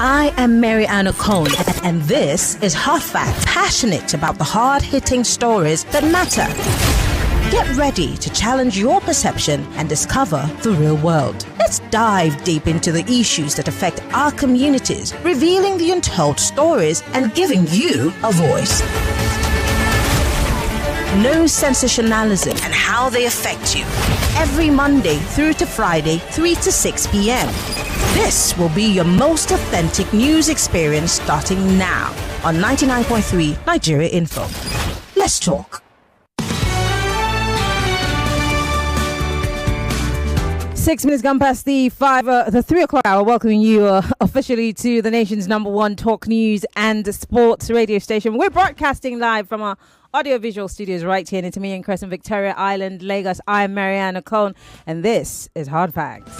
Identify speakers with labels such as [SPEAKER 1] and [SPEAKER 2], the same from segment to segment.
[SPEAKER 1] I am Maryann Okon, and this is Hot Facts, passionate about the hard-hitting stories that matter. Get ready to challenge your perception and discover the real world. Let's dive deep into the issues that affect our communities, revealing the untold stories and giving you a voice. No sensationalism and how they affect you. Every Monday through to Friday, 3 to 6 p.m. This will be your most authentic news experience starting now on 99.3 Nigeria Info. Let's talk.
[SPEAKER 2] 6 minutes gone past the 3 o'clock hour, welcoming you officially to the nation's #1 talk news and sports radio station. We're broadcasting live from our audiovisual studios right here in Intermediate Crescent, Victoria Island, Lagos. I'm Maryann Okon, and this is Hard Facts.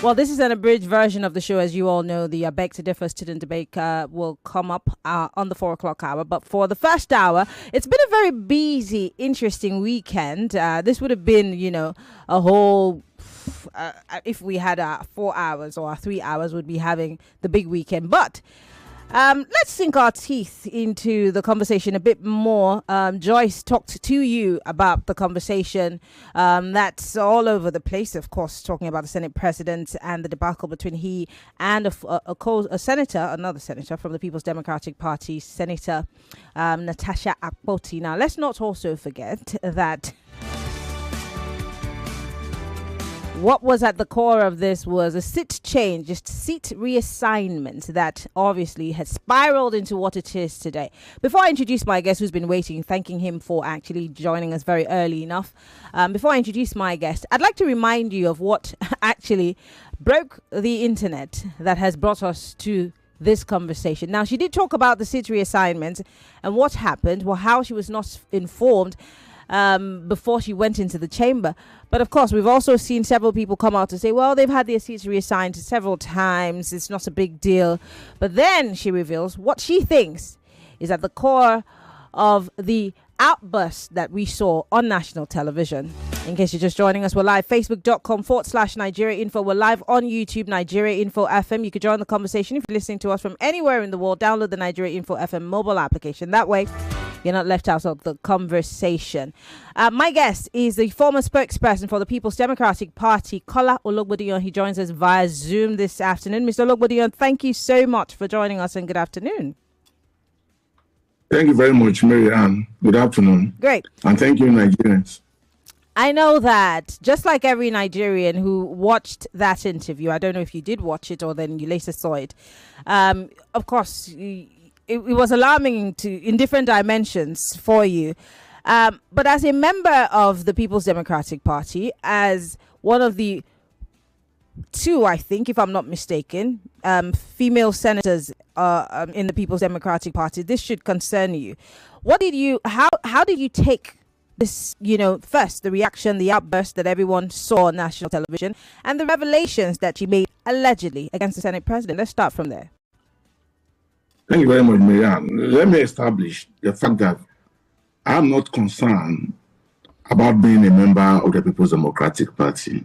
[SPEAKER 2] Well, this is an abridged version of the show. As you all know, the Beg to Differ student debate will come up on the 4 o'clock hour. But for the first hour, it's been a very busy, interesting weekend. This would have been, a whole... if we had 4 hours or 3 hours, would be having the big weekend. But let's sink our teeth into the conversation a bit more. Joyce talked to you about the conversation that's all over the place, of course, talking about the Senate president and the debacle between he and another senator from the People's Democratic Party, Senator Natasha Akpoti. Now, let's not also forget that what was at the core of this was a seat reassignment that obviously has spiraled into what it is today. Before I introduce my guest who's been waiting, thanking him for actually joining us very early enough, before I introduce my guest, I'd like to remind you of what actually broke the internet that has brought us to this conversation. Now, she did talk about the seat reassignment and what happened, well, how she was not informed before she went into the chamber. But of course, we've also seen several people come out to say, well, they've had their seats reassigned several times. It's not a big deal. But then she reveals what she thinks is at the core of the outburst that we saw on national television. In case you're just joining us, we're live, facebook.com/Nigeria Info. We're live on YouTube, Nigeria Info FM. You can join the conversation if you're listening to us from anywhere in the world. Download the Nigeria Info FM mobile application. That way, you're not left out of the conversation. My guest is the former spokesperson for the People's Democratic Party, Kola Ologbondiyan. He joins us via Zoom this afternoon. Mr. Ologbondiyan, thank you so much for joining us and good afternoon.
[SPEAKER 3] Thank you very much, Maryann. Good afternoon.
[SPEAKER 2] Great.
[SPEAKER 3] And thank you, Nigerians.
[SPEAKER 2] I know that just like every Nigerian who watched that interview, I don't know if you did watch it or then you later saw it. Of course, it was alarming in different dimensions for you. But as a member of the People's Democratic Party, as one of the two, I think, if I'm not mistaken, female senators in the People's Democratic Party, this should concern you. How did you take this, first, the reaction, the outburst that everyone saw on national television and the revelations that she made allegedly against the Senate president? Let's start from there.
[SPEAKER 3] Thank you very much, Maryann. Let me establish the fact that I'm not concerned about being a member of the People's Democratic Party.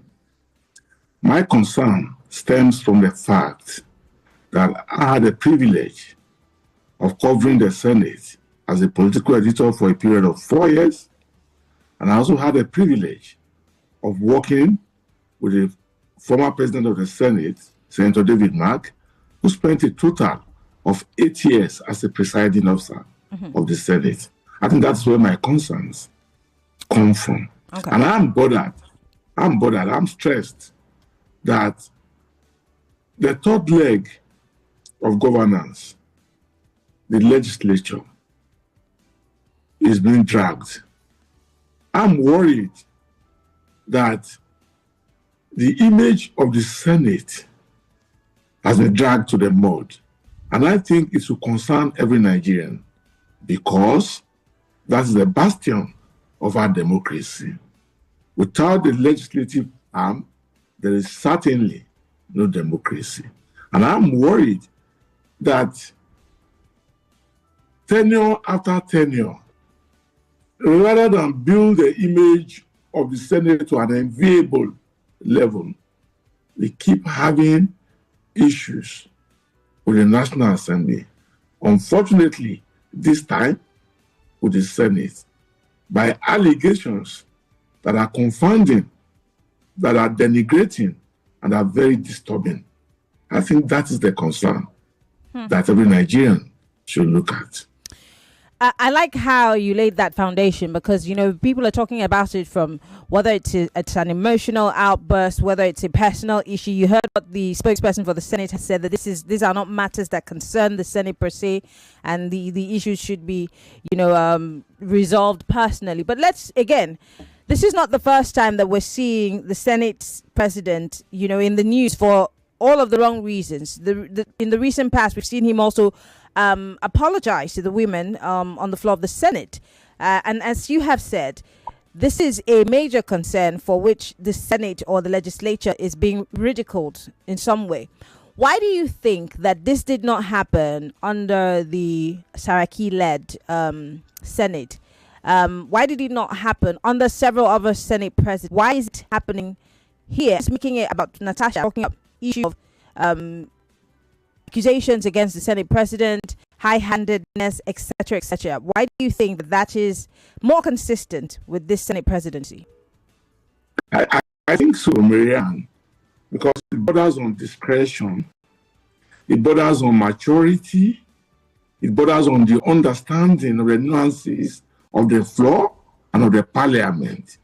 [SPEAKER 3] My concern stems from the fact that I had the privilege of covering the Senate as a political editor for a period of 4 years. And I also had the privilege of working with the former president of the Senate, Senator David Mark, who spent a total of 8 years as the presiding officer of the Senate. I think that's where my concerns come from. Okay. And I'm bothered. I'm stressed that the third leg of governance, the legislature, is being dragged. I'm worried that the image of the Senate has been dragged to the mud. And I think it should concern every Nigerian because that is the bastion of our democracy. Without the legislative arm, there is certainly no democracy. And I'm worried that tenure after tenure, rather than build the image of the Senate to an enviable level, they keep having issues with the National Assembly. Unfortunately, this time with the Senate, by allegations that are confounding, that are denigrating, and are very disturbing. I think that is the concern that every Nigerian should look at.
[SPEAKER 2] I like how you laid that foundation, because, you know, people are talking about it from whether it's an emotional outburst, whether it's a personal issue. You heard what the spokesperson for the Senate has said, that these are not matters that concern the Senate per se, and the issues should be, you know, resolved personally. But this is not the first time that we're seeing the Senate president, you know, in the news for all of the wrong reasons. In the recent past, we've seen him also apologize to the women on the floor of the Senate. And as you have said, this is a major concern for which the Senate or the legislature is being ridiculed in some way. Why do you think that this did not happen under the Saraki-led Senate? Why did it not happen under several other Senate presidents? Why is it happening here? It's making it about Natasha, talking about issue of accusations against the Senate president, high-handedness, etc., etc. Why do you think that is more consistent with this Senate presidency?
[SPEAKER 3] I think so, Maryann, because it borders on discretion, it borders on maturity, it borders on the understanding of the nuances of the floor and of the parliament.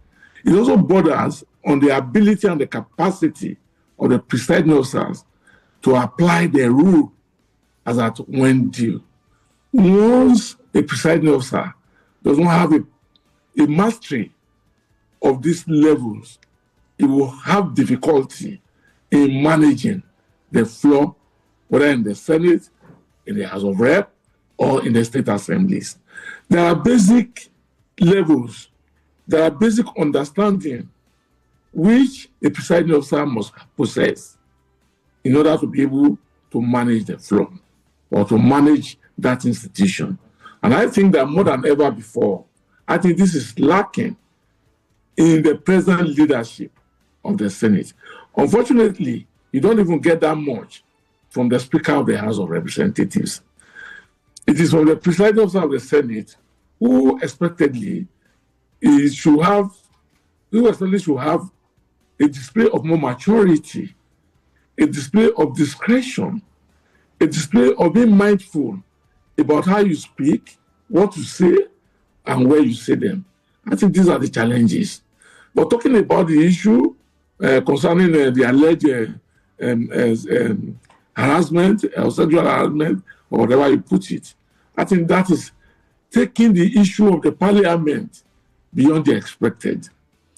[SPEAKER 3] It also borders on the ability and the capacity of the presiding officers to apply the rule as at when due. Once a presiding officer does not have a mastery of these levels, he will have difficulty in managing the floor, whether in the Senate, in the House of Rep, or in the state assemblies. There are basic levels, there are basic understanding which a presiding officer must possess in order to be able to manage the floor or to manage that institution. And I think that more than ever before, I think this is lacking in the present leadership of the Senate. Unfortunately, you don't even get that much from the Speaker of the House of Representatives. It is from the presiding officer of the Senate who expectedly should have a display of more maturity, a display of discretion, a display of being mindful about how you speak, what you say, and where you say them. I think these are the challenges. But talking about the issue concerning the alleged harassment or sexual harassment, or whatever you put it, I think that is taking the issue of the parliament beyond the expected.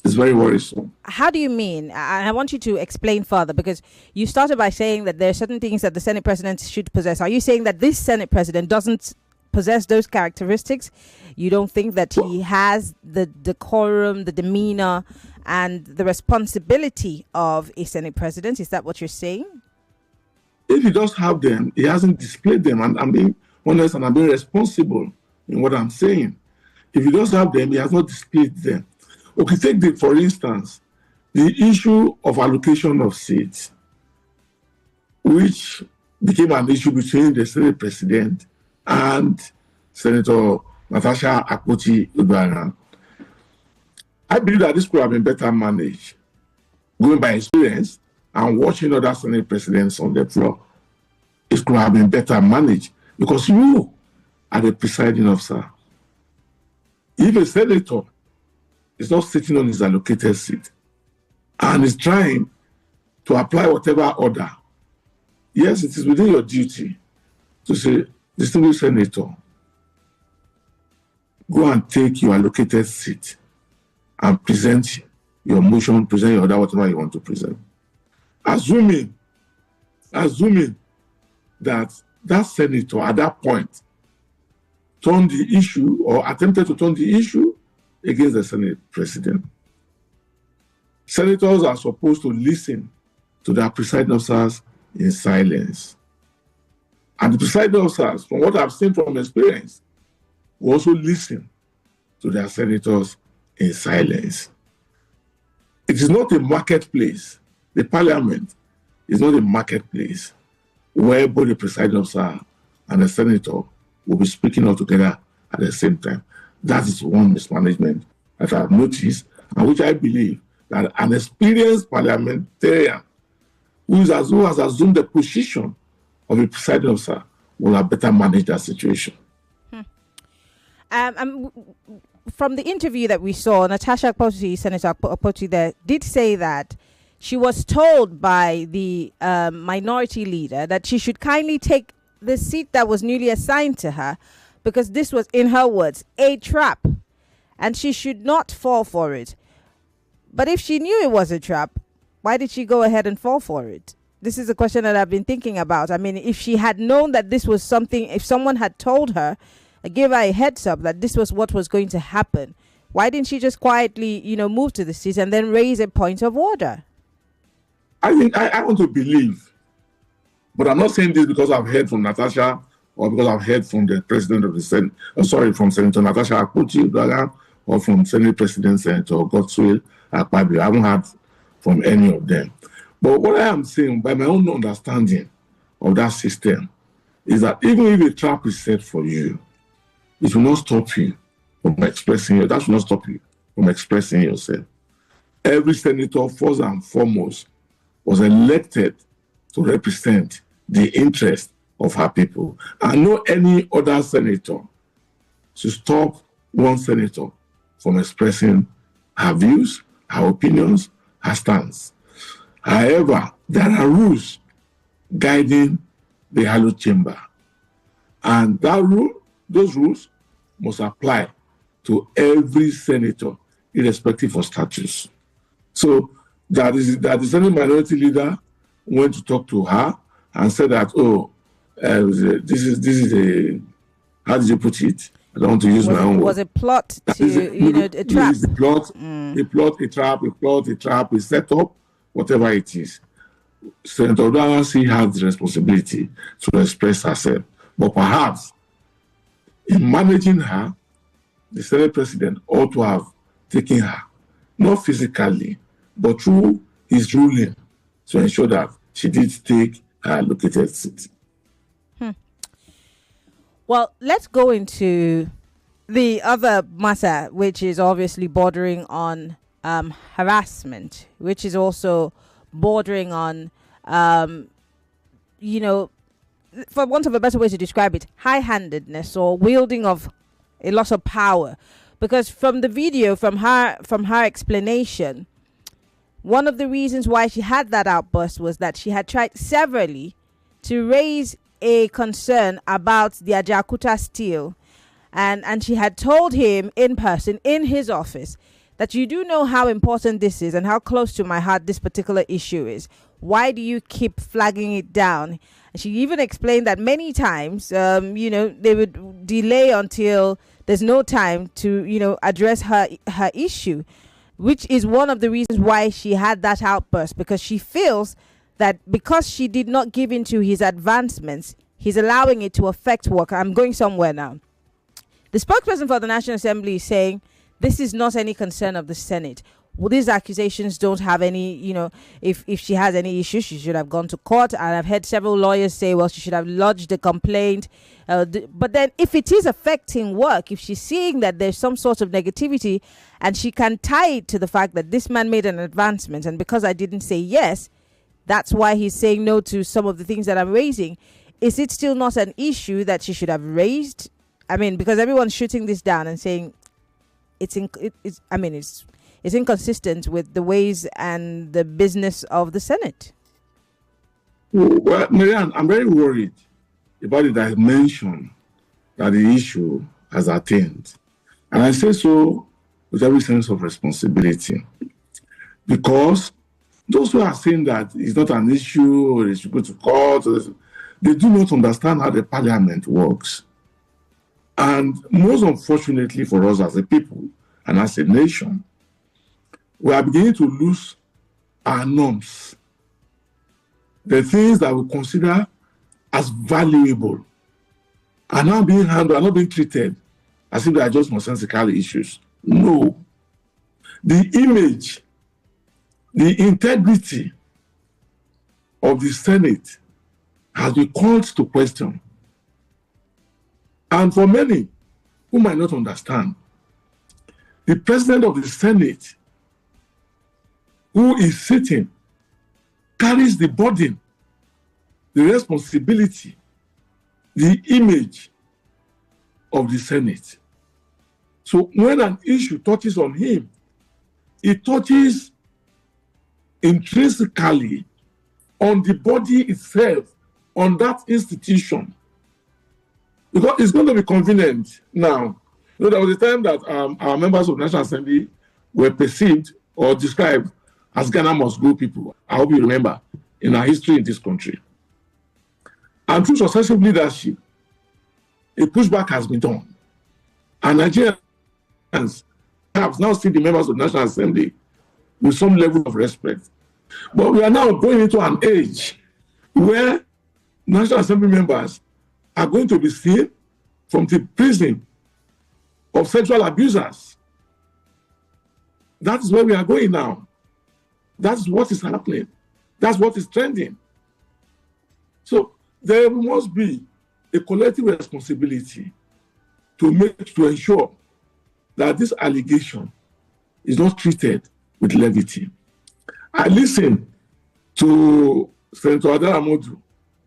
[SPEAKER 3] It's very worrisome.
[SPEAKER 2] How do you mean? I want you to explain further, because you started by saying that there are certain things that the Senate president should possess. Are you saying that this Senate president doesn't possess those characteristics? You don't think that he has the decorum, the demeanor, and the responsibility of a Senate president? Is that what you're saying?
[SPEAKER 3] If he does have them, he hasn't displayed them. And I'm being honest and I'm being responsible in what I'm saying. If he does have them, he has not displayed them. Okay, take for instance, the issue of allocation of seats, which became an issue between the Senate president and Senator Natasha Akpoti. I believe that this could have been better managed, going by experience and watching other Senate presidents on the floor. It could have been better managed because you are the presiding officer. If a senator is not sitting on his allocated seat and is trying to apply whatever order, yes, it is within your duty to say, distinguished senator, go and take your allocated seat and present your motion, present your order, whatever you want to present. Assuming that that senator at that point turned the issue or attempted to turn the issue against the Senate president. Senators are supposed to listen to their presiding officers in silence. And the presiding officers, from what I've seen from experience, will also listen to their senators in silence. It is not a marketplace. The parliament is not a marketplace where both the presiding officer and the senator will be speaking all together at the same time. That is one mismanagement that I've noticed, and which I believe that an experienced parliamentarian who has assumed the position of a presiding officer will have better managed that situation.
[SPEAKER 2] From the interview that we saw, Natasha Akpoti, Senator Akpoti there, did say that she was told by the minority leader that she should kindly take the seat that was newly assigned to her because this was, in her words, a trap and she should not fall for it. But if she knew it was a trap, why did she go ahead and fall for it? This is a question that I've been thinking about. I mean, if she had known that this was something, if someone had told her, give her a heads up that this was what was going to happen, why didn't she just quietly, move to the seat and then raise a point of order?
[SPEAKER 3] I think I want to believe, but I'm not saying this because I've heard from Natasha or because I've heard from the president of the Senate, from Senator Natasha Akpoti, or from Senate President Senator Akpabio. I haven't heard from any of them. But what I am saying, by my own understanding of that system, is that even if a trap is set for you, it will not stop you from expressing yourself. That should not stop you from expressing yourself. Every senator, first and foremost, was elected to represent the interest of her people. And no any other senator should stop one senator from expressing her views, her opinions, her stance. However, there are rules guiding the hallowed chamber. And those rules must apply to every senator, irrespective of status. So that the Senate minority leader went to talk to her and said that, this is a, how did you put it? I don't want to use my own word.
[SPEAKER 2] Was a plot to, a trap.
[SPEAKER 3] It is a plot, a trap, a setup, whatever it is. Senator Odanasi has the responsibility to express herself. But perhaps in managing her, the Senate president ought to have taken her, not physically, but through his ruling to ensure that she did take her allocated seat.
[SPEAKER 2] Well, let's go into the other matter, which is obviously bordering on harassment, which is also bordering on, for want of a better way to describe it, high-handedness or wielding of a lot of power. Because from the video, from her explanation, one of the reasons why she had that outburst was that she had tried severally to raise a concern about the Ajaokuta steel, and she had told him in person in his office that you do know how important this is and how close to my heart this particular issue is. Why do you keep flagging it down? And she even explained that many times, they would delay until there's no time to, address her issue, which is one of the reasons why she had that outburst, because she feels that because she did not give in to his advancements, he's allowing it to affect work. I'm going somewhere now. The spokesperson for the National Assembly is saying this is not any concern of the Senate. Well, these accusations don't have any, if she has any issues, she should have gone to court. And I've heard several lawyers say, well, she should have lodged a complaint. But then if it is affecting work, if she's seeing that there's some sort of negativity and she can tie it to the fact that this man made an advancement, and because I didn't say yes, that's why he's saying no to some of the things that I'm raising. Is it still not an issue that she should have raised? I mean, because everyone's shooting this down and saying it's inconsistent with the ways and the business of the Senate.
[SPEAKER 3] Well, Maryann, I'm very worried about the dimension that the issue has attained. And I say so with every sense of responsibility. Because those who are saying that it's not an issue or they should go to court, they do not understand how the parliament works. And most unfortunately for us as a people and as a nation, we are beginning to lose our norms. The things that we consider as valuable are now being handled, are not being treated as if they are just nonsensical issues. No. The image, the integrity of the Senate has been called to question. And for many who might not understand, the president of the Senate, who is sitting, carries the burden, the responsibility, the image of the Senate. So when an issue touches on him, it touches intrinsically on the body itself, on that institution. Because it's going to be convenient now. You know, there was a time that our members of the National Assembly were perceived or described as Ghana must go people. I hope you remember in our history in this country. And through successive leadership, a pushback has been done. And Nigerians have now seen the members of the National Assembly with some level of respect. But we are now going into an age where National Assembly members are going to be seen from the prison of sexual abusers. That is where we are going now. That's what is happening. That's what is trending. So there must be a collective responsibility to ensure that this allegation is not treated with levity. I listened to Senator Adara Modu,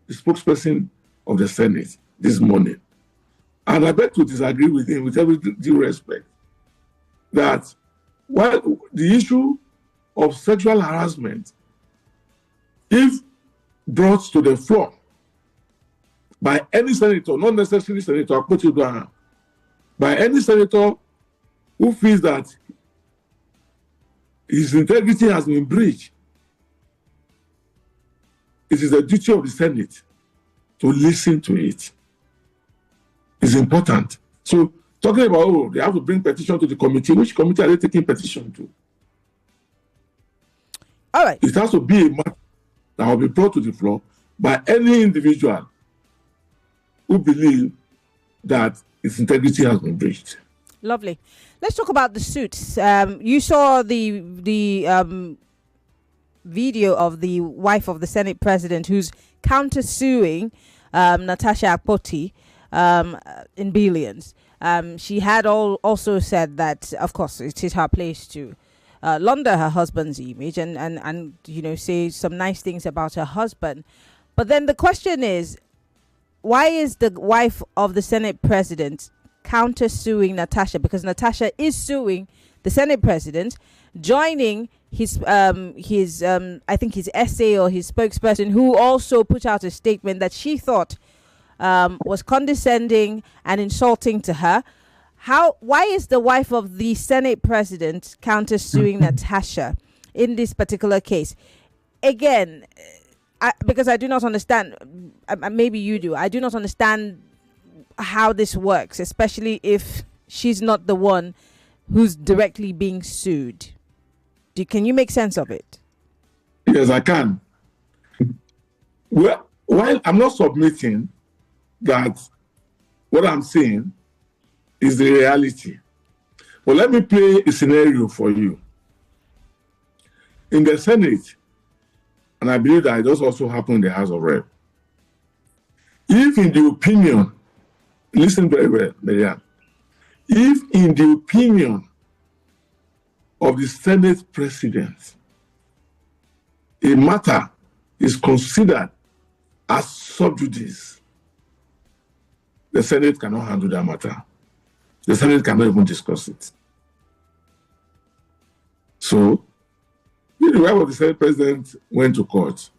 [SPEAKER 3] the spokesperson of the Senate, this morning, and I beg to disagree with him with every due respect that while the issue of sexual harassment, if brought to the floor by any senator, not necessarily Senator Akpoti, by any senator who feels that his integrity has been breached, it is the duty of the Senate to listen to it. It's important. So talking about, they have to bring petition to the committee. Which committee are they taking petition to?
[SPEAKER 2] All right.
[SPEAKER 3] It has to be a matter that will be brought to the floor by any individual who believe that its integrity has been breached.
[SPEAKER 2] Lovely. Let's talk about the suits. You saw the video of the wife of the Senate president who's countersuing Natasha Akpoti in billions. She had also said that, of course, it is her place to launder her husband's image and you know, say some nice things about her husband. But then the question is, why is the wife of the Senate president countersuing Natasha? Because Natasha is suing the Senate president, joining his I think his essay or his spokesperson, who also put out a statement that she thought was condescending and insulting to her. Why is the wife of the Senate president countersuing Natasha in this particular case? Again, because I do not understand, maybe you do, I do not understand how this works, especially if she's not the one who's directly being sued. Can you make sense of it?
[SPEAKER 3] Yes, I can. Well, while I'm not submitting that what I'm saying is the reality, but let me play a scenario for you. In the Senate, and I believe that it does also happen in the House of Rep, if in the opinion, listen very well, Maryann, if in the opinion of the Senate president, a matter is considered as sub judice, the Senate cannot handle that matter. The Senate cannot even discuss it. So, if the wife of the Senate president went to court,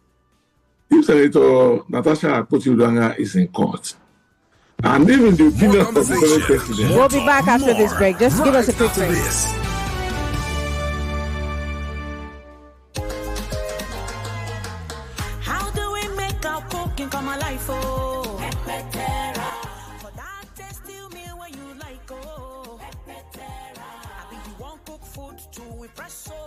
[SPEAKER 3] if Senator Natasha Akpoti is in court, and even the opinion of the Senate president...
[SPEAKER 2] We'll be back after this break. Just give us a quick break.
[SPEAKER 4] How do we make our cooking come alive? Oh, for that taste you me when you like. Oh, I mean you want cook food to impress. Oh,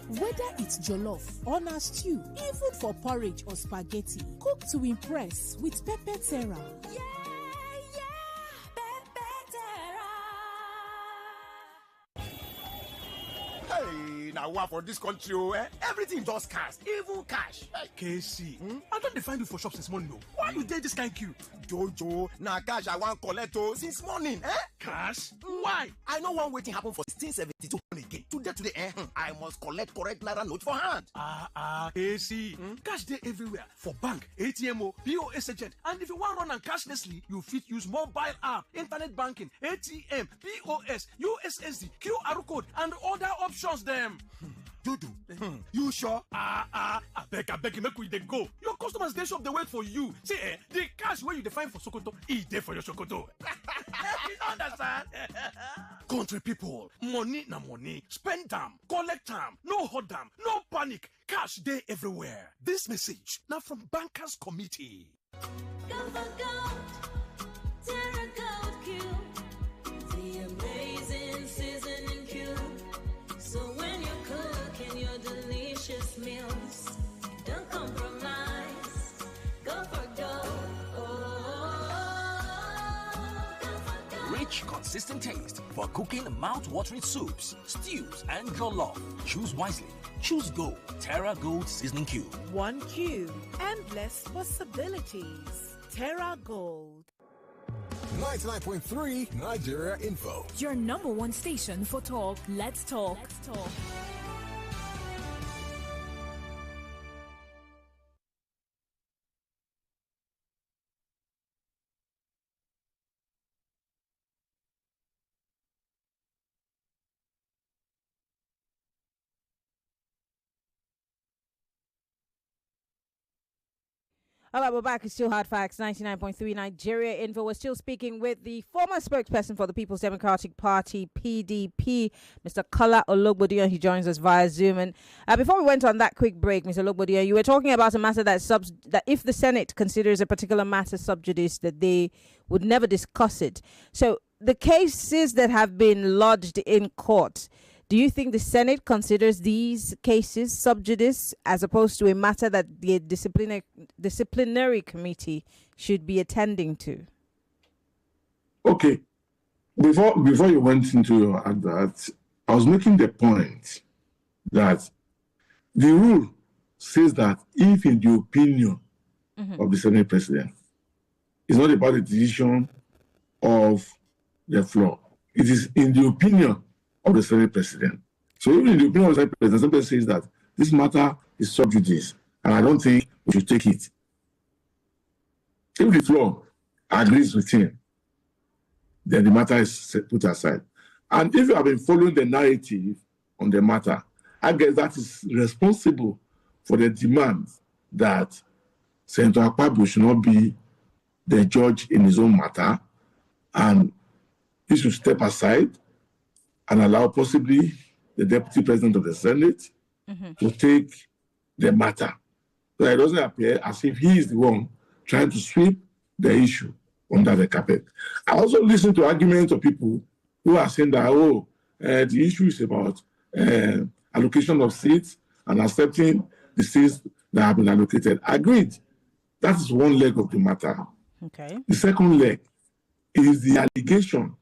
[SPEAKER 5] whether it's jollof or na stew, even for porridge or spaghetti, cook to impress with Pepper Terra.
[SPEAKER 4] yeah, Pepper Terra.
[SPEAKER 6] Hey, now one for this country. Oh, everything just cash, even cash.
[SPEAKER 7] KC, I don't find you for shops this morning. Why you did this kind of queue?
[SPEAKER 6] Jojo, now cash I want collect since morning.
[SPEAKER 7] Cash? Why?
[SPEAKER 6] I know one waiting happen for 1672 again. Today, I must collect correct naira note for hand.
[SPEAKER 7] KC, cash day everywhere for bank, ATM, POS agent, and if you want run and cashlessly, you fit use mobile app, internet banking, ATM, POS, USSD, QR code, and other options them.
[SPEAKER 6] Dudu, you sure?
[SPEAKER 7] I beg you, make we dey go. Your customers they shop, they wait for you. See, the cash where you define for Sokoto, is there for your Sokoto. You understand? Country people, money na money. Spend them, collect them, no hold them, no panic. Cash day everywhere. This message now from Bankers Committee.
[SPEAKER 4] Go for gold, Terra Gold Cube, the amazing seasoning cube. So when you're cooking your delicious meals, don't compromise. Go for gold. Go for gold.
[SPEAKER 8] Rich, consistent taste for cooking mouth-watering soups, stews, and jollof. Choose wisely. Choose Gold. Terra Gold Seasoning Cube.
[SPEAKER 5] One cube, endless possibilities. Terra Gold.
[SPEAKER 9] 99.3 Nigeria Info.
[SPEAKER 10] Your number one station for talk. Let's talk.
[SPEAKER 2] All right, we're back. It's still Hard Facts, 99.3 Nigeria Info. We're still speaking with the former spokesperson for the People's Democratic Party, PDP, Mr. Kola Ologbondiyan. He joins us via Zoom. And before we went on that quick break, Mr. Ologbondiyan, you were talking about a matter that if the Senate considers a particular matter sub judice, that they would never discuss it. So the cases that have been lodged in court, do you think the Senate considers these cases sub judice as opposed to a matter that the disciplinary committee should be attending to?
[SPEAKER 3] Okay. Before you went into your advert, I was making the point that the rule says that if in the opinion of the Senate President, it's not about the decision of the floor. It is in the opinion of the Senate President. So even in the opinion of the Senate President, somebody says that this matter is sub judice, and I don't think we should take it. If the floor agrees with him, then the matter is put aside. And if you have been following the narrative on the matter, I guess that is responsible for the demand that Senator Akpabio should not be the judge in his own matter, and he should step aside and allow possibly the Deputy President of the Senate to take the matter. So it doesn't appear as if he is the one trying to sweep the issue under the carpet. I also listen to arguments of people who are saying that, the issue is about allocation of seats and accepting the seats that have been allocated. Agreed. That is one leg of the matter.
[SPEAKER 2] Okay.
[SPEAKER 3] The second leg is the allegation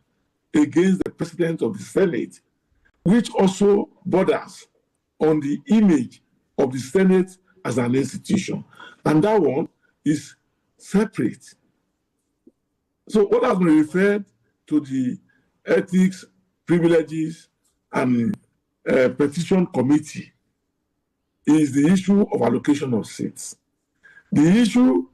[SPEAKER 3] against the President of the Senate, which also borders on the image of the Senate as an institution. And that one is separate. So what has been referred to the Ethics, Privileges, and Petition Committee is the issue of allocation of seats. The issue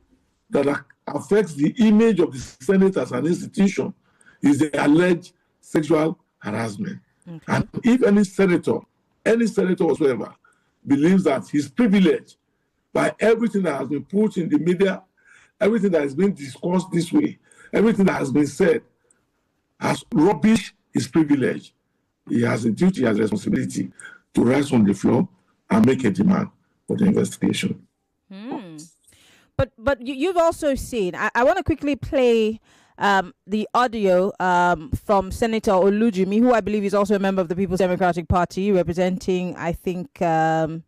[SPEAKER 3] that affects the image of the Senate as an institution is the alleged sexual harassment. Okay. And if any senator whatsoever, believes that he's privileged by everything that has been put in the media, everything that has been discussed this way, everything that has been said, has rubbish his privilege, he has a duty, he has a responsibility to rise from the floor and make a demand for the investigation.
[SPEAKER 2] But you've also seen, I want to quickly play the audio from Senator Olujimi, who I believe is also a member of the People's Democratic Party, representing, I think, what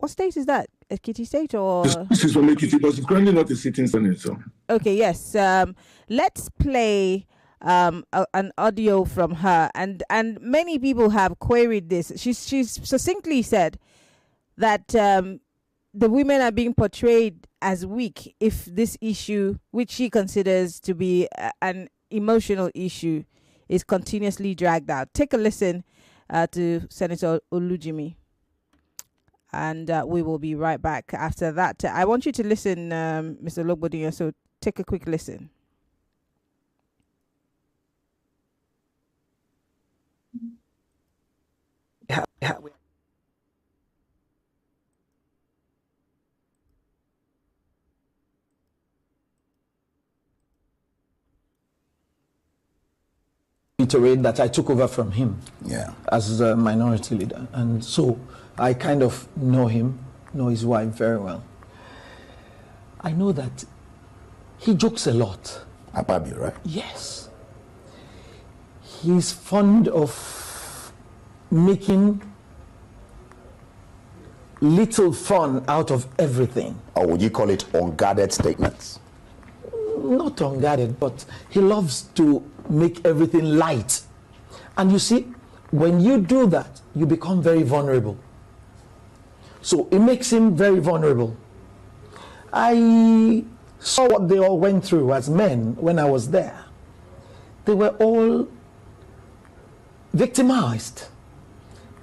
[SPEAKER 2] state is that? Ekiti State or?
[SPEAKER 3] This is from Ekiti, but it's currently not a sitting senator.
[SPEAKER 2] Okay, yes. Let's play an audio from her, and many people have queried this. She's succinctly said that the women are being portrayed as weak if this issue, which she considers to be an emotional issue, is continuously dragged out. Take a listen to Senator Olujimi, and we will be right back after that. I want you to listen, Mr. Ologbondiyan, so take a quick listen.
[SPEAKER 9] Reiterate that I took over from him as a minority leader, and so I kind of know him, know his wife very well. I know that he jokes a lot.
[SPEAKER 11] Akpabio, right?
[SPEAKER 9] Yes. He's fond of making little fun out of everything.
[SPEAKER 11] Or would you call it unguarded statements?
[SPEAKER 9] Not unguarded, but he loves to make everything light. And you see, when you do that, you become very vulnerable. So it makes him very vulnerable. I saw what they all went through as men when I was there. They were all victimized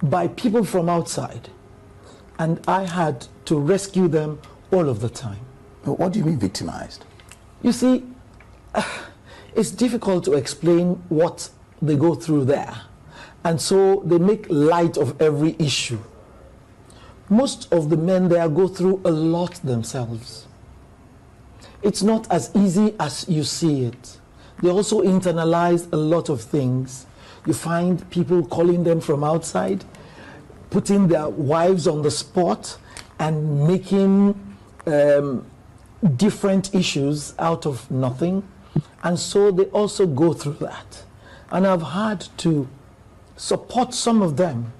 [SPEAKER 9] by people from outside, and I had to rescue them all of the time.
[SPEAKER 11] What do you mean victimized?
[SPEAKER 9] You see, it's difficult to explain what they go through there, and so they make light of every issue. Most of the men there go through a lot themselves. It's not as easy as you see it. They also internalize a lot of things. You find people calling them from outside, putting their wives on the spot, and making different issues out of nothing. And so they also go through that. And I've had to support some of them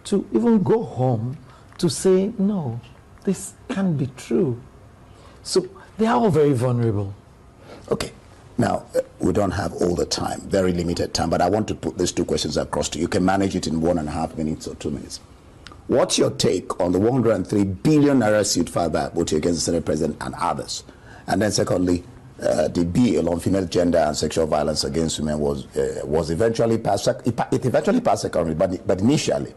[SPEAKER 9] to even go home to say, no, this can't be true. So they are all very vulnerable.
[SPEAKER 11] Okay. Now, we don't have all the time, very limited time, but I want to put these two questions across to you. You can manage it in 1.5 minutes or 2 minutes. What's your take on the 103 billion naira suit filed by Akpoti against the Senate President and others? And then secondly, the bill on female gender and sexual violence against women was eventually passed. It eventually passed secondly, but initially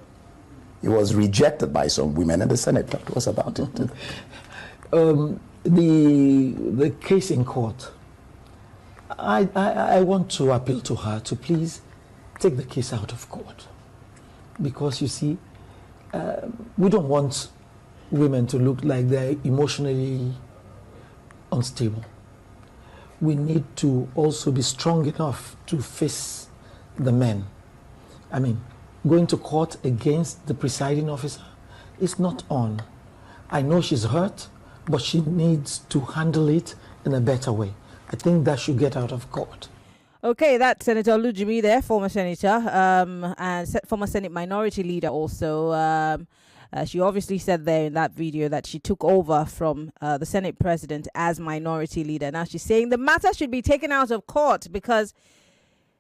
[SPEAKER 11] it was rejected by some women in the Senate. Talk to us about it.
[SPEAKER 9] The case in court, I want to appeal to her to please take the case out of court, because you see, we don't want women to look like they're emotionally unstable. We need to also be strong enough to face the men. I mean, going to court against the presiding officer is not on. I know she's hurt, but she needs to handle it in a better way. I think that should get out of court.
[SPEAKER 2] Okay, that's Senator Olujimi there, former senator, and former Senate minority leader also. She obviously said there in that video that she took over from the Senate president as minority leader. Now she's saying the matter should be taken out of court because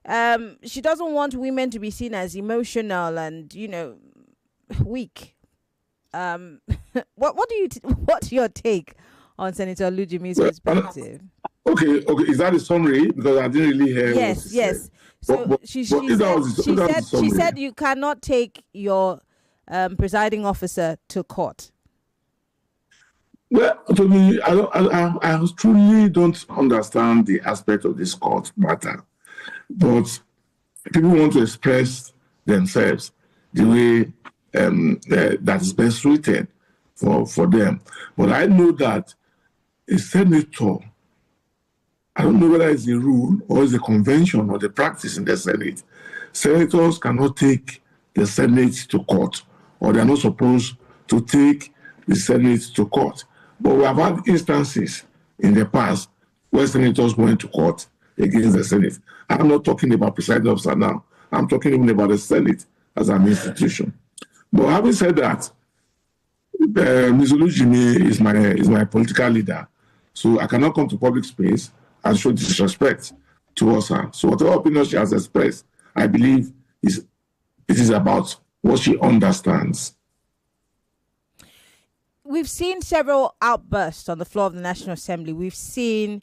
[SPEAKER 2] she doesn't want women to be seen as emotional and, weak. What's your take on Senator Olujimi's perspective?
[SPEAKER 3] Okay. Is that a summary? Because I didn't really hear.
[SPEAKER 2] Yes. So she said you cannot take your presiding officer to court.
[SPEAKER 3] Well, to me, I truly don't understand the aspect of this court matter. But people want to express themselves the way that is best suited for them. But I know that a senator, I don't know whether it's a rule or it's a convention or the practice in the Senate. Senators cannot take the Senate to court, or they're not supposed to take the Senate to court. But we have had instances in the past where senators went to court against the Senate. I'm not talking about presiding officer now. I'm talking even about the Senate as an institution. But having said that, Ms. Olujimi is my political leader. So I cannot come to public space and show disrespect towards her. So whatever opinion she has expressed, I believe it is about what she understands.
[SPEAKER 2] We've seen several outbursts on the floor of the National Assembly. We've seen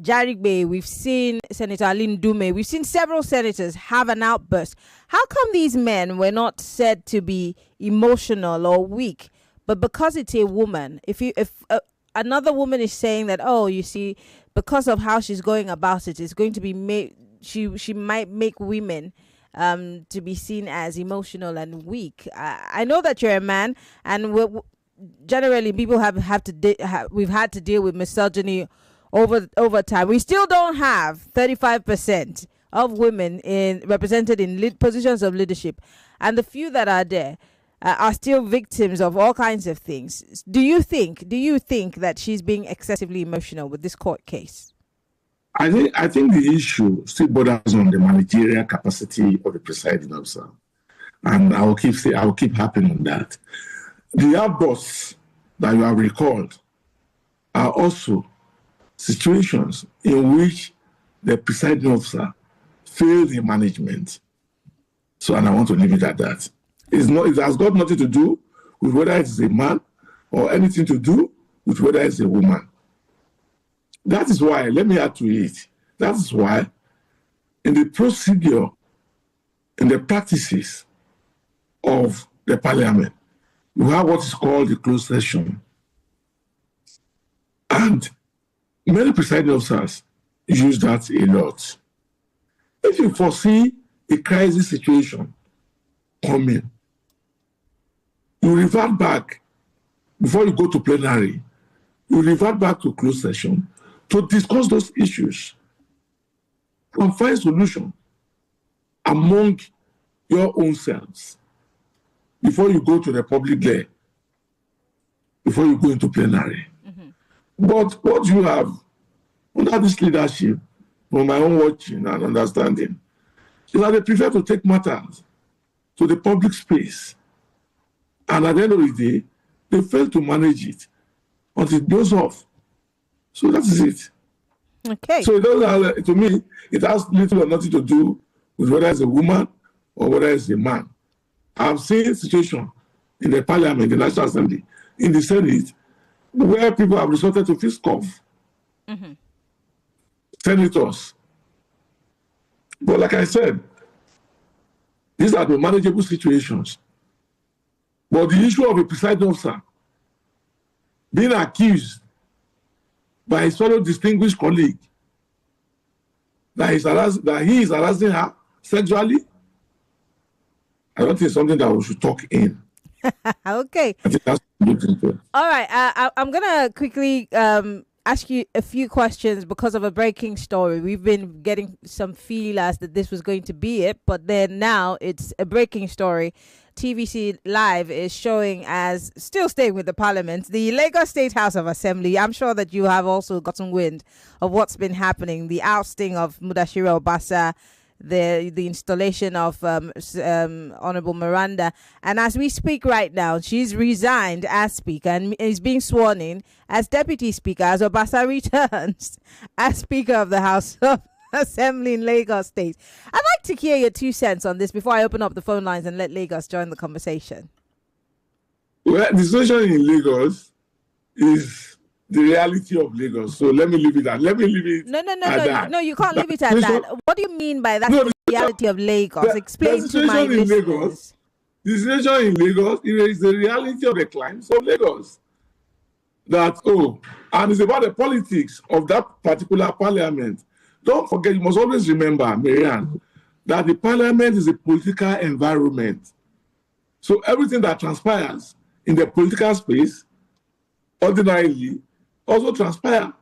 [SPEAKER 2] Jarigbe, we've seen Senator Aline Dume, we've seen several senators have an outburst. How come these men were not said to be emotional or weak, but because it's a woman, if another woman is saying that, oh, you see, because of how she's going about it, it's going to be she might make women to be seen as emotional and weak. I know that you're a man, and generally people we've had to deal with misogyny over time. We still don't have 35% of women represented in positions of leadership, and the few that are there are still victims of all kinds of things. Do you think that she's being excessively emotional with this court case?
[SPEAKER 3] I think the issue still borders on the managerial capacity of the presiding officer, and I will keep harping on that. The outbursts that you have recalled are also situations in which the presiding officer failed in management. So, and I want to leave it at that. It has got nothing to do with whether it's a man or anything to do with whether it's a woman. That is why, let me add to it, that is why in the procedure, in the practices of the parliament, we have what is called the closed session. And many presiding officers use that a lot. If you foresee a crisis situation coming, you revert back, before you go to plenary, you revert back to closed session to discuss those issues and find solution among your own selves before you go to the public there, before you go into plenary. Mm-hmm. But what you have under this leadership, from my own watching and understanding, is that they prefer to take matters to the public space. And at the end of the day, they fail to manage it until it goes off. So that is it.
[SPEAKER 2] Okay.
[SPEAKER 3] So it doesn't have, to me, it has little or nothing to do with whether it's a woman or whether it's a man. I've seen situations in the parliament, the National Assembly, in the Senate, where people have resorted to fist cuff. Mm-hmm. Senators. But like I said, these are the manageable situations. But the issue of a presiding officer being accused by his fellow distinguished colleague that he is harassing her sexually, I don't think it's something that we should talk in.
[SPEAKER 2] Okay.
[SPEAKER 3] I think that's
[SPEAKER 2] all right. I'm going to quickly ask you a few questions because of a breaking story. We've been getting some feelers that this was going to be it, but then now it's a breaking story. TVC Live is showing as, still staying with the parliament, the Lagos State House of Assembly. I'm sure that you have also gotten wind of what's been happening. The ousting of Mudashiru Obasa, the installation of Honorable Miranda. And as we speak right now, she's resigned as Speaker and is being sworn in as Deputy Speaker as Obasa returns as Speaker of the House of Assembly in Lagos State. I'd like to hear your 2 cents on this before I open up the phone lines and let Lagos join the conversation.
[SPEAKER 3] Well, the situation in Lagos is the reality of Lagos. So let me leave it at No,
[SPEAKER 2] you can't leave it at that. What do you mean by that? The reality of Lagos? Explain to my listeners.
[SPEAKER 3] The situation in Lagos is the reality of the climes of Lagos. And it's about the politics of that particular parliament. Don't forget, you must always remember, Maryann, that the parliament is a political environment. So everything that transpires in the political space ordinarily also transpire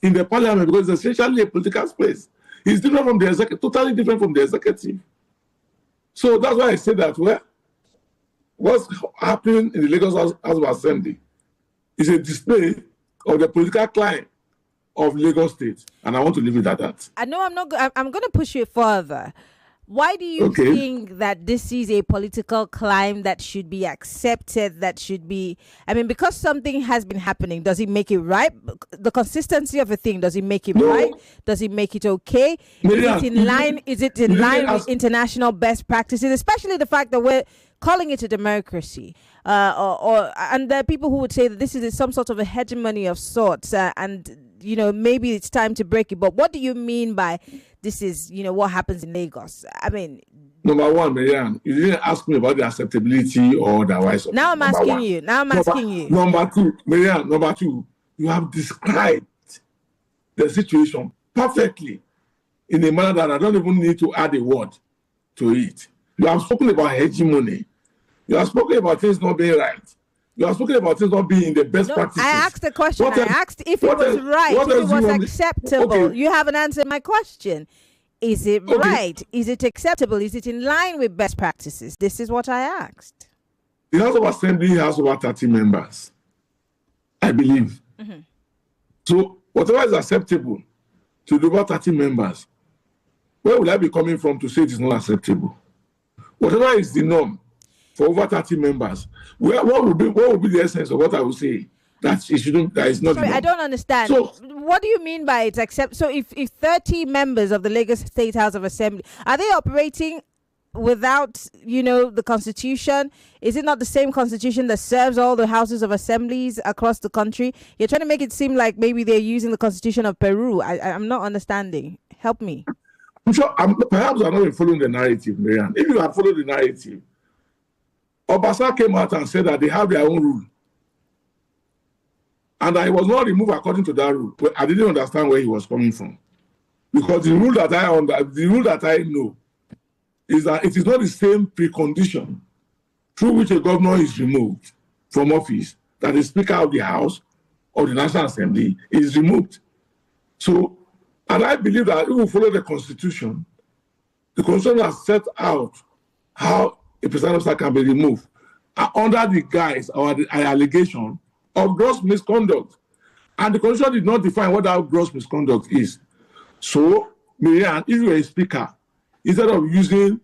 [SPEAKER 3] in the parliament because it's essentially a political space. It's different from the executive, totally different from the executive. So that's why I say that what's happening in the Lagos House of Assembly is a display of the political climate of Lagos State, and I want to leave it at that.
[SPEAKER 2] I know I'm going to push you further, Why do you think that this is a political climb that should be accepted, that should be, I mean, because something has been happening, does it make it right? The consistency of a thing, does it make it right? Does it make it okay?
[SPEAKER 3] Maryann,
[SPEAKER 2] Is it in line with international best practices, especially the fact that we're calling it a democracy? And there are people who would say that this is some sort of a hegemony of sorts, and maybe it's time to break it. But what do you mean by this is, what happens in Lagos? I mean,
[SPEAKER 3] number one, Maryann, you didn't ask me about the acceptability or otherwise.
[SPEAKER 2] Now I'm asking you.
[SPEAKER 3] Number two, Maryann, you have described the situation perfectly in a manner that I don't even need to add a word to it. You have spoken about hegemony. You have spoken about things not being right. You have spoken about things not being in the best practices.
[SPEAKER 2] I asked the question. I asked if it was right, if it was acceptable. Okay. You haven't answered my question. Is it right? Is it acceptable? Is it in line with best practices? This is what I asked.
[SPEAKER 3] The House of Assembly has over 30 members, I believe. Mm-hmm. So whatever is acceptable to the over 30 members, where would I be coming from to say it is not acceptable? Whatever is the norm for over 30 members, what would be the essence of what I would say? That it shouldn't. That is not.
[SPEAKER 2] Sorry, I don't understand. So, what do you mean by it's accept? So, if 30 members of the Lagos State House of Assembly, are they operating without the Constitution? Is it not the same Constitution that serves all the houses of assemblies across the country? You're trying to make it seem like maybe they're using the Constitution of Peru. I'm not understanding. Help me.
[SPEAKER 3] I'm sure. Perhaps I'm not following the narrative, Maryann. If you had followed the narrative, Obasa came out and said that they have their own rule. And I was not removed according to that rule. But I didn't understand where he was coming from. Because the rule that I know is that it is not the same precondition through which a governor is removed from office that the Speaker of the House or the National Assembly is removed. So, and I believe that if we follow the Constitution has set out how a presiding officer can be removed under the guise or the allegation of gross misconduct. And the Constitution did not define what that gross misconduct is. So, Maryann, if you are a speaker, instead of using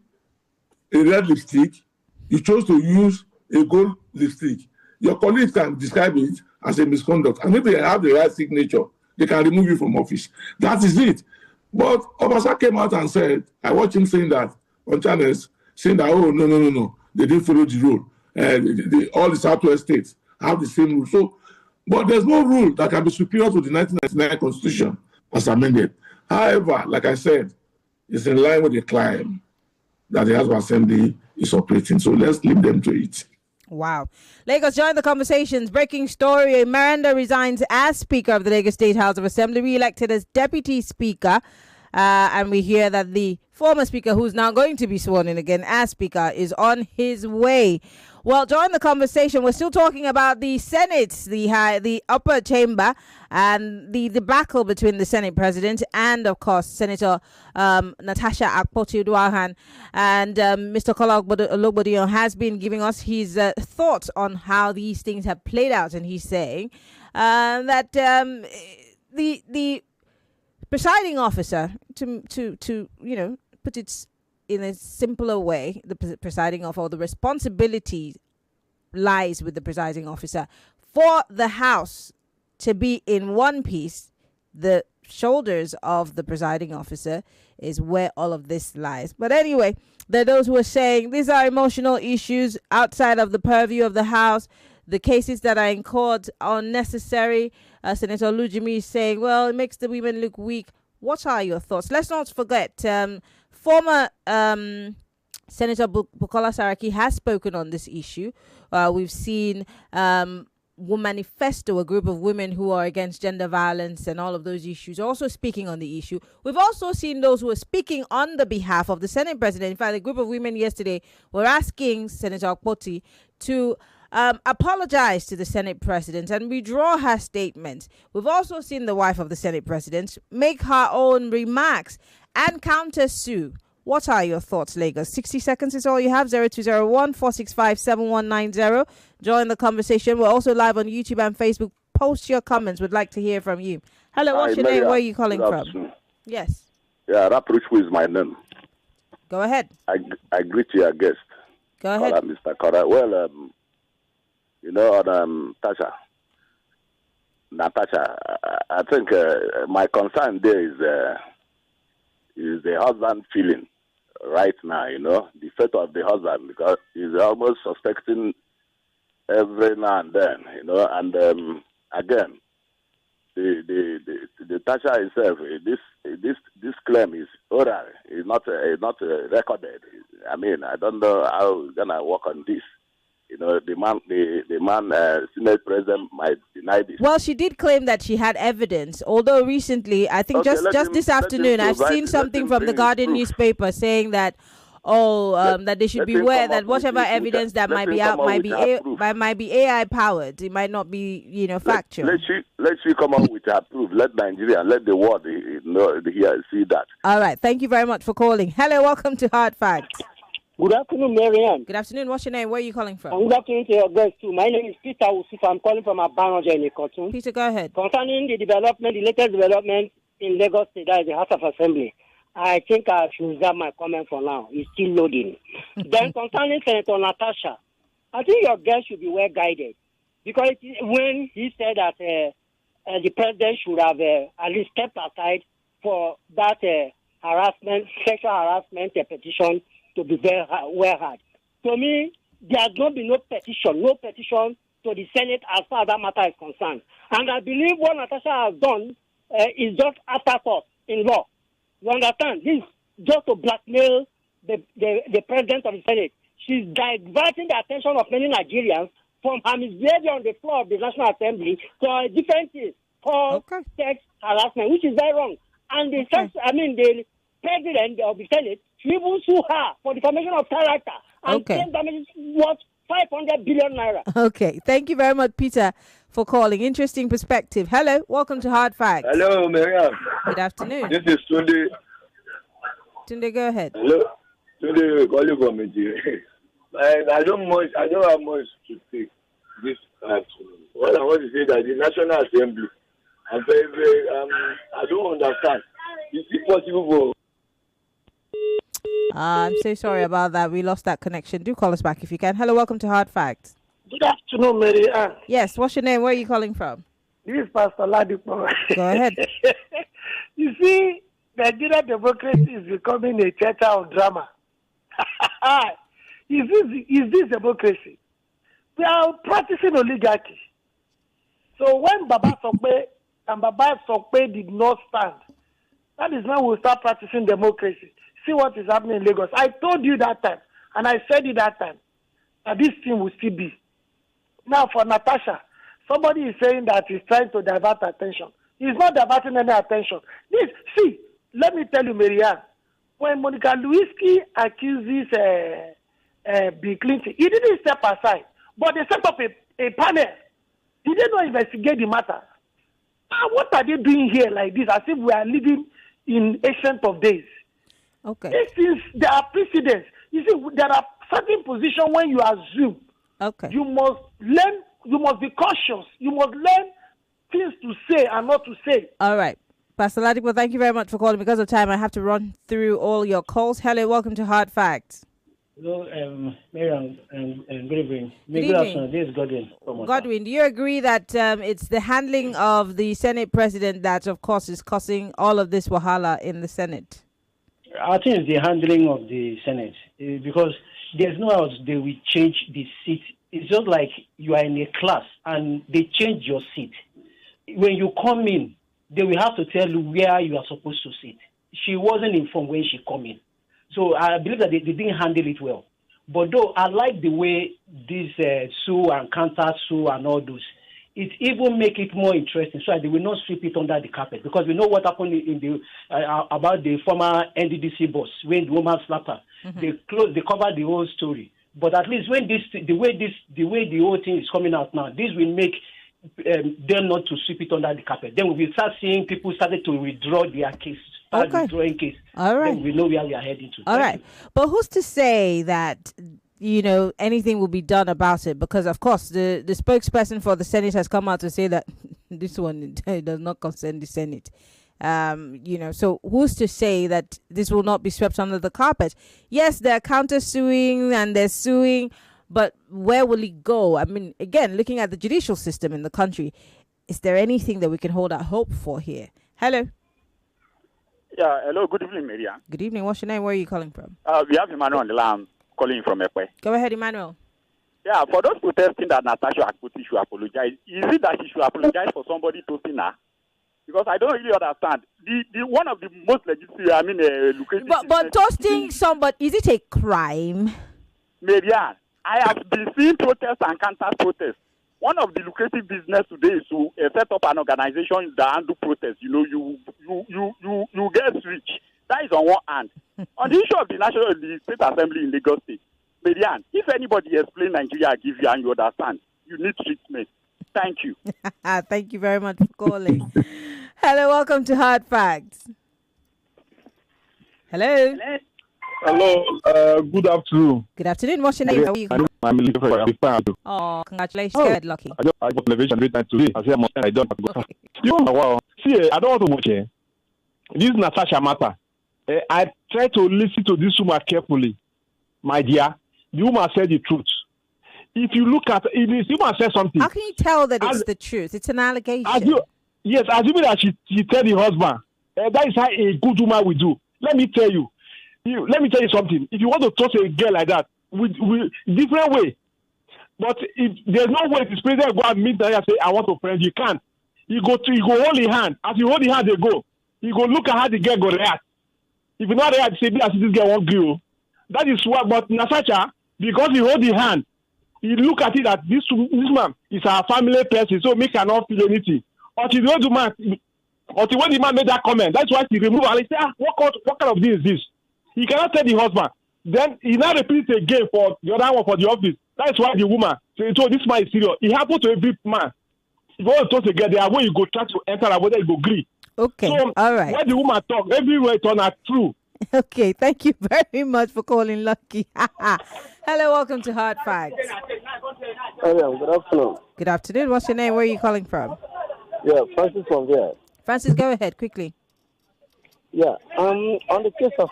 [SPEAKER 3] a red lipstick, you chose to use a gold lipstick. Your colleagues can describe it as a misconduct. And if they have the right signature, they can remove you from office. That is it. But Obasa came out and said, I watched him saying that on channels, saying that, oh, no, they didn't follow the rule. All the Southwest states have the same rule. So, but there's no rule that can be superior to the 1999 Constitution as amended. However, like I said, it's in line with the climb that the House of Assembly is operating. So let's leave them to it.
[SPEAKER 2] Wow. Lagos, join the conversations. Breaking story. Miranda resigns as Speaker of the Lagos State House of Assembly, re-elected as Deputy Speaker. And we hear that the former Speaker, who's now going to be sworn in again as Speaker, is on his way. Well, join the conversation. We're still talking about the Senate, the upper chamber, and the debacle between the Senate President and, of course, Senator Natasha Akpoti. And Mr. Kola Ologbondiyan has been giving us his thoughts on how these things have played out. And he's saying that the presiding officer, to put it in a simpler way, the presiding officer, or the responsibility lies with the presiding officer. For the House to be in one piece, the shoulders of the presiding officer is where all of this lies. But anyway, there are those who are saying these are emotional issues outside of the purview of the House. The cases that are in court are unnecessary. Senator Lujimi is saying, well, it makes the women look weak. What are your thoughts? Let's not forget, former Senator Bukola Saraki has spoken on this issue. We've seen Manifesto, a group of women who are against gender violence and all of those issues, also speaking on the issue. We've also seen those who are speaking on the behalf of the Senate President. In fact, a group of women yesterday were asking Senator Akpoti to apologize to the Senate President and withdraw her statement. We've also seen the wife of the Senate President make her own remarks and counter-sue. What are your thoughts, Lagos? 60 seconds is all you have. 0201-465-7190. Join the conversation. We're also live on YouTube and Facebook. Post your comments. We'd like to hear from you. Hello, what's your name? Where are you calling from? Yes.
[SPEAKER 12] Yeah, Raprichu is my name.
[SPEAKER 2] Go ahead.
[SPEAKER 12] I greet your guest.
[SPEAKER 2] Go ahead.
[SPEAKER 12] Mr. Kola. Well, Natasha, I think my concern there is the husband feeling right now, the fate of the husband, because he's almost suspecting every now and then, and again, the Tasha itself, this claim is oral, is not recorded. I mean, I don't know how we're gonna work on this. The man, Senate President might deny this.
[SPEAKER 2] Well, she did claim that she had evidence, although recently, I think just this afternoon, I've seen something from the Guardian newspaper saying that, that they should beware that whatever evidence that might be out might be AI powered. It might not be, factual.
[SPEAKER 12] Let she come up with her proof. Let Nigeria, let the world see that.
[SPEAKER 2] All right. Thank you very much for calling. Hello, welcome to Hard Facts.
[SPEAKER 13] Good afternoon, Maryann.
[SPEAKER 2] Good afternoon. What's your name? Where are you calling from?
[SPEAKER 13] Good afternoon to your guest too. My name is Peter Usuf. I'm calling from Abanoja in Ikotun.
[SPEAKER 2] Peter, go ahead.
[SPEAKER 13] Concerning the latest development in Lagos State, that is the House of Assembly, I think I should reserve my comment for now. It's still loading. Then concerning Senator Natasha, I think your guest should be well guided, because when he said that the president should have at least stepped aside for that sexual harassment petition to be very well heard. To me, there has not been no petition to the Senate as far as that matter is concerned. And I believe what Natasha has done is just afterthought in law. You understand? This is just to blackmail the president of the Senate. She's diverting the attention of many Nigerians from her misbehavior on the floor of the National Assembly to a different thing called sex harassment, which is very wrong. And the president of the Senate should even sue her for defamation of character and claim damages worth 500 billion naira.
[SPEAKER 2] Okay. Thank you very much, Peter, for calling. Interesting perspective. Hello. Welcome to Hard Facts.
[SPEAKER 14] Hello, Maryann.
[SPEAKER 2] Good afternoon.
[SPEAKER 14] This is Tunde.
[SPEAKER 2] Tunde, go ahead.
[SPEAKER 14] Hello. Tunde, calling from Nigeria. I don't have much to say this afternoon. What I want to say is that the National Assembly, I'm very, I don't understand. Is it possible for...
[SPEAKER 2] I'm so sorry about that. We lost that connection. Do call us back if you can. Hello, welcome to Hard Facts.
[SPEAKER 15] Good afternoon, Maryann.
[SPEAKER 2] Yes, what's your name? Where are you calling from?
[SPEAKER 15] This is Pastor Ladipo.
[SPEAKER 2] Go ahead.
[SPEAKER 15] You see, Nigerian democracy is becoming a theater of drama. Is this democracy? We are practicing oligarchy. So when Baba Sokpe and Baba Sokpe did not stand, that is when we'll start practicing democracy. See what is happening in Lagos. I told you that time, and I said it that time, that this thing will still be. Now for Natasha, somebody is saying that he's trying to divert attention. He's not diverting any attention. Let me tell you, Maryann, when Monica Lewinsky accuses Bill Clinton, he didn't step aside, but they set up a panel. He did not investigate the matter. What are they doing here like this, as if we are living in ancient of days?
[SPEAKER 2] Okay.
[SPEAKER 15] There are precedents. You see, there are certain positions when you assume.
[SPEAKER 2] Okay.
[SPEAKER 15] You must learn. You must be cautious. You must learn things to say and not to say.
[SPEAKER 2] All right. Pastor Ladipo, thank you very much for calling. Because of time, I have to run through all your calls. Hello, welcome to Hard Facts.
[SPEAKER 16] Hello, Maryann, and good evening.
[SPEAKER 2] Good evening.
[SPEAKER 16] This is Godwin.
[SPEAKER 2] Godwin, do you agree that it's the handling of the Senate president that, of course, is causing all of this wahala in the Senate?
[SPEAKER 16] I think it's the handling of the Senate, because there's no how they will change the seat. It's just like you are in a class and they change your seat. When you come in, they will have to tell you where you are supposed to sit. She wasn't informed when she come in. So I believe that they didn't handle it well. But though I like the way this sue and counter sue and all those, it even make it more interesting so that they will not sweep it under the carpet. Because we know what happened in the about the former NDDC boss when the woman slapped her. Mm-hmm. They covered the whole story. But at least when the way the whole thing is coming out now, this will make them not to sweep it under the carpet. Then we will start seeing people started to withdraw their case. Withdrawing case.
[SPEAKER 2] All right.
[SPEAKER 16] Then we know where we are heading to.
[SPEAKER 2] All right. But who's to say that, anything will be done about it? Because, of course, the spokesperson for the Senate has come out to say that this one does not concern the Senate. So who's to say that this will not be swept under the carpet? Yes, they're counter-suing and they're suing, but where will it go? I mean, again, looking at the judicial system in the country, is there anything that we can hold our hope for here? Hello.
[SPEAKER 17] Yeah, hello. Good evening, Maryann.
[SPEAKER 2] Good evening. What's your name? Where are you calling from?
[SPEAKER 17] We have Emmanuel on the line calling from Ekwe.
[SPEAKER 2] Go ahead, Emmanuel.
[SPEAKER 17] Yeah, for those protesting that Natasha Akpoti should apologize, is it that she should apologize for somebody toasting her? Because I don't really understand. The one of the most legitimate, lucrative.
[SPEAKER 2] But toasting somebody, is it a crime?
[SPEAKER 17] Maryann, I have been seeing protests and counter protests. One of the lucrative business today is to set up an organization that handle protests. You get rich. That is on one hand. On the issue of the State Assembly in Lagos State, Maryann, if anybody explain Nigeria, give you and you understand, you need treatment. Thank you.
[SPEAKER 2] Thank you very much for calling. Hello, welcome to Hard Facts. Hello.
[SPEAKER 18] Hello, good afternoon.
[SPEAKER 2] Good afternoon. What's your name? How are you?
[SPEAKER 18] I'm from
[SPEAKER 2] Oh, congratulations. Go ahead, Lucky.
[SPEAKER 18] I got elevation every time today. I say I don't have to go. You know, wow. See, I don't want to watch it. This is Natasha matter. I try to listen to this woman carefully. My dear, the woman said the truth. If you look at it, this woman said something.
[SPEAKER 2] How can you tell that it's the truth? It's an allegation.
[SPEAKER 18] Yes, assuming that she tell the husband. That is how a good woman will do. Let me tell you something. If you want to touch a girl like that, with different way. But if there's no way the president go and meet her and say, I want to friend, you can't. You go hold the hand. As you hold the hand, they go. You go look at how the girl go react. If you not react, say, as this girl won't go. That is what, but Natasha, because he hold the hand, he look at it that this man is our family person, so me cannot feel anything. Until when the man made that comment, that's why he removed and he said, what kind of deal is this? He cannot tell the husband. Then he now repeats again for the other one for the office. That's why the woman said, so this man is serious. It happened to every man. If you want to talk again, there are ways you go try to enter and whether you go agree.
[SPEAKER 2] Okay,
[SPEAKER 18] so
[SPEAKER 2] all right.
[SPEAKER 18] When the woman talk, everywhere turn out true.
[SPEAKER 2] Okay, thank you very much for calling, Lucky. Hello, welcome to Hard Facts.
[SPEAKER 19] Hello, good afternoon.
[SPEAKER 2] Good afternoon. What's your name? Where are you calling from?
[SPEAKER 19] Yeah, Francis from there.
[SPEAKER 2] Francis, go ahead quickly.
[SPEAKER 19] Yeah, on the case of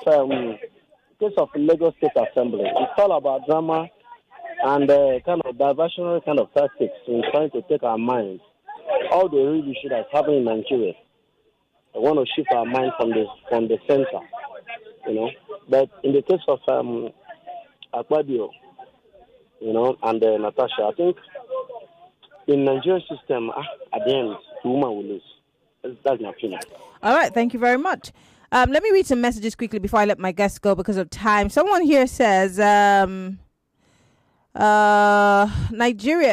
[SPEAKER 19] Lagos State Assembly, it's all about drama and kind of diversionary kind of tactics in trying to take our minds. All the real issue that's happening in Nigeria, they want to shift our mind from the center, But in the case of Akpabio, and Natasha, I think in Nigerian system, at the end, the woman will lose. That's my opinion.
[SPEAKER 2] All right, thank you very much. Let me read some messages quickly before I let my guests go because of time. Someone here says, Nigeria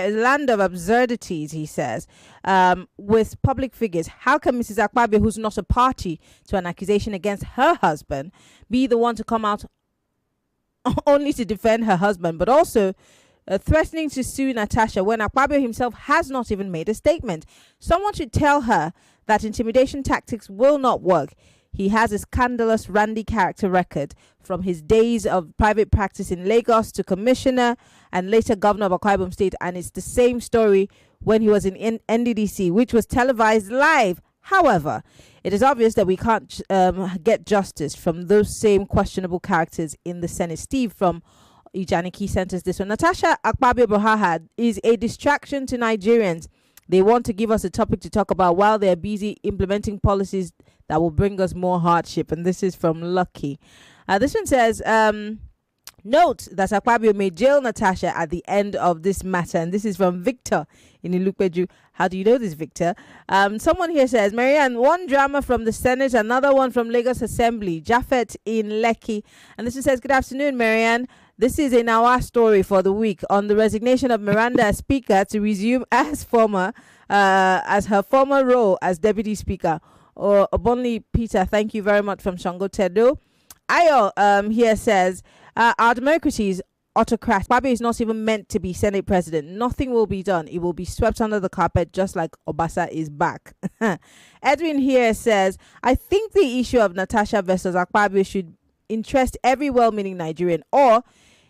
[SPEAKER 2] is a land of absurdities, he says, with public figures. How can Mrs. Akpabio, who's not a party to an accusation against her husband, be the one to come out only to defend her husband, but also threatening to sue Natasha when Akpabio himself has not even made a statement? Someone should tell her that intimidation tactics will not work. He has a scandalous Randy character record from his days of private practice in Lagos to commissioner and later governor of Akwa Ibom State. And it's the same story when he was in NDDC, which was televised live. However, it is obvious that we can't get justice from those same questionable characters in the Senate. Steve from Ijaniki sent us this one. Natasha Akpabio Bohahad is a distraction to Nigerians. They want to give us a topic to talk about while they're busy implementing policies that will bring us more hardship. And this is from Lucky. This one says, note that Akpabio may jail Natasha at the end of this matter. And this is from Victor in Ilukpeju. How do you know this, Victor? Someone here says, Maryann, one drama from the Senate, another one from Lagos Assembly. Japheth in Lekki. And this one says, good afternoon, Maryann. This is in our story for the week on the resignation of Miranda as Speaker to resume as her former role as Deputy Speaker. Or Obonli Peter, thank you very much from Shango Tedo. Ayo here says, our democracy is autocratic. Akpabio is not even meant to be Senate President. Nothing will be done. It will be swept under the carpet just like Obasa is back. Edwin here says, I think the issue of Natasha versus Akpabio should interest every well-meaning Nigerian. Or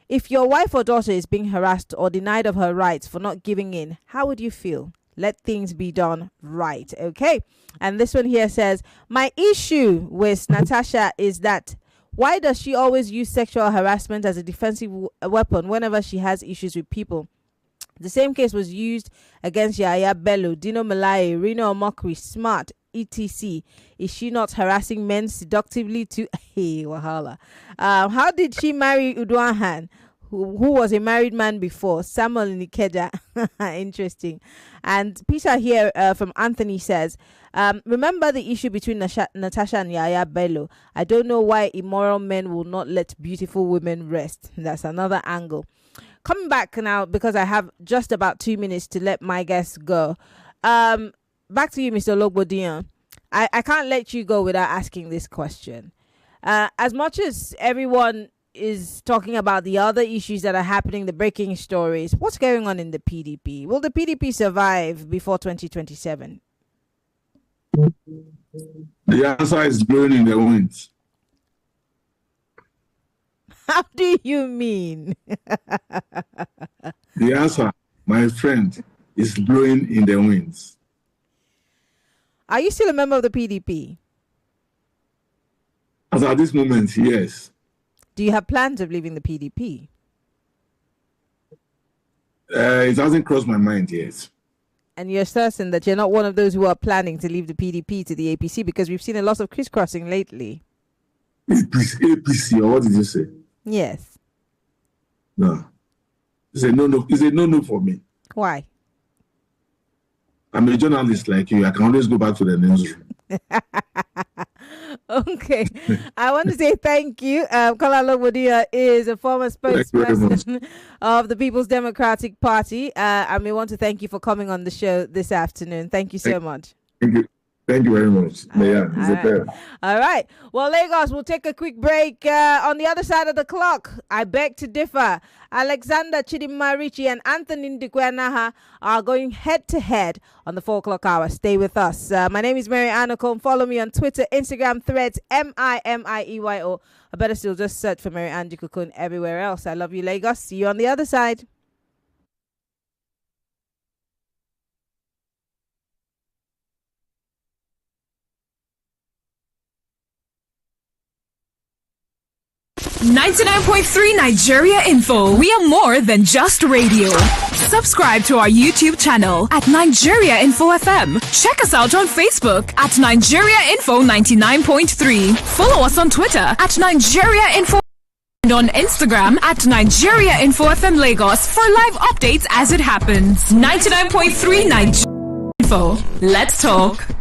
[SPEAKER 2] if your wife or daughter is being harassed or denied of her rights for not giving in, how would you feel? Let things be done right. Okay. And this one here says, my issue with Natasha is that why does she always use sexual harassment as a defensive weapon whenever she has issues with people? The same case was used against Yaya Bello, Dino Malai, Rino Omokri, Smart, etc. Is she not harassing men seductively to hey wahala? How did she marry Udwanhan, who was a married man before? Samuel Nikeja. Interesting. And Peter here from Anthony says, remember the issue between Natasha and Yaya Bello. I don't know why immoral men will not let beautiful women rest. That's another angle. Coming back now, because I have just about 2 minutes to let my guests go. Back to you, Mr. Ologbondiyan. I can't let you go without asking this question. As much as everyone is talking about the other issues that are happening, the breaking stories, what's going on in the PDP? Will the PDP survive before 2027?
[SPEAKER 3] The answer is blowing in the winds.
[SPEAKER 2] How do you mean?
[SPEAKER 3] The answer, my friend, is blowing in the winds.
[SPEAKER 2] Are you still a member of the PDP?
[SPEAKER 3] As at this moment, yes.
[SPEAKER 2] Do you have plans of leaving the PDP?
[SPEAKER 3] It hasn't crossed my mind yet.
[SPEAKER 2] And you're certain that you're not one of those who are planning to leave the PDP to the APC, because we've seen a lot of crisscrossing lately.
[SPEAKER 3] APC, or what did you say?
[SPEAKER 2] Yes.
[SPEAKER 3] No. It's a no-no. It's a no-no for me.
[SPEAKER 2] Why?
[SPEAKER 3] I'm a journalist like you. I can always go back to the newsroom.
[SPEAKER 2] Okay. I want to say thank you. Kola Ologbondiyan is a former spokesperson of the People's Democratic Party. And we want to thank you for coming on the show this afternoon. Thank you so much.
[SPEAKER 3] Thank you. Thank you very much.
[SPEAKER 2] All right. Well, Lagos, we'll take a quick break. On the other side of the clock, I beg to differ. Alexander Chidimarichi and Anthony Ndikwenaha are going head-to-head on the 4 o'clock hour. Stay with us. My name is Maryann Okon. Follow me on Twitter, Instagram, Threads, MIMIEYO. I better still just search for Maryann Okon everywhere else. I love you, Lagos. See you on the other side.
[SPEAKER 10] .3 Nigeria Info. We are more than just radio. Subscribe to our YouTube channel at Nigeria Info FM. Check us out on Facebook at Nigeria Info 99.3. Follow us on Twitter at Nigeria Info and on Instagram at Nigeria Info FM Lagos for live updates as it happens. 99.3 Nigeria Info. Let's talk.